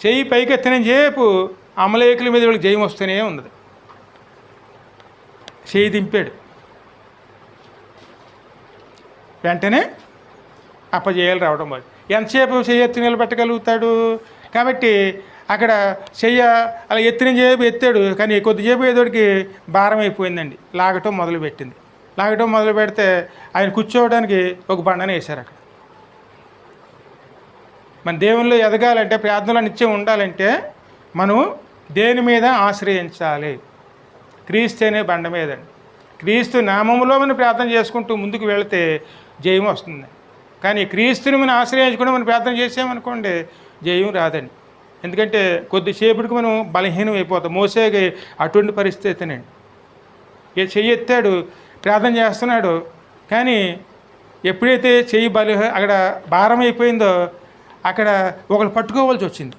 చెయ్యి పైకెత్తిన చేపు అమలేకుల మీద వీళ్ళకి జయం వస్తూనే ఉన్నది. చెయ్యి దింపాడు, వెంటనే అప్పజేయాలు రావడం వాళ్ళు. ఎంతసేపు చెయ్యి ఎత్తి నిలబెట్టగలుగుతాడు? కాబట్టి అక్కడ చెయ్య అలా ఎత్తిన చేపు ఎత్తాడు, కానీ కొద్దిసేపు ఏదోడికి భారం అయిపోయిందండి. లాగటం మొదలుపెట్టింది. లాగటం మొదలు పెడితే ఆయన కూర్చోవడానికి ఒక బండను వేశారు అక్కడ. మన దేవుల్లో ఎదగాలంటే, ప్రార్థనలో నిత్యం ఉండాలంటే మనం దేని మీద ఆశ్రయించాలి? క్రీస్తు అనే బండ మీదండి. క్రీస్తు నామములో మనం ప్రార్థన చేసుకుంటూ ముందుకు వెళితే జయం వస్తుంది. కానీ క్రీస్తుని మనం ఆశ్రయించుకుంటే మనం ప్రార్థన చేసామనుకోండి, జయం రాదండి. ఎందుకంటే కొద్దిసేపటికి మనం బలహీనం అయిపోతాం. మోసేకి అటువంటి పరిస్థితినండి. చెయ్యి ఎత్తాడు, ప్రార్థన చేస్తున్నాడు, కానీ ఎప్పుడైతే చెయ్యి అక్కడ భారం అయిపోయిందో అక్కడ ఒకరు పట్టుకోవాల్సి వచ్చింది.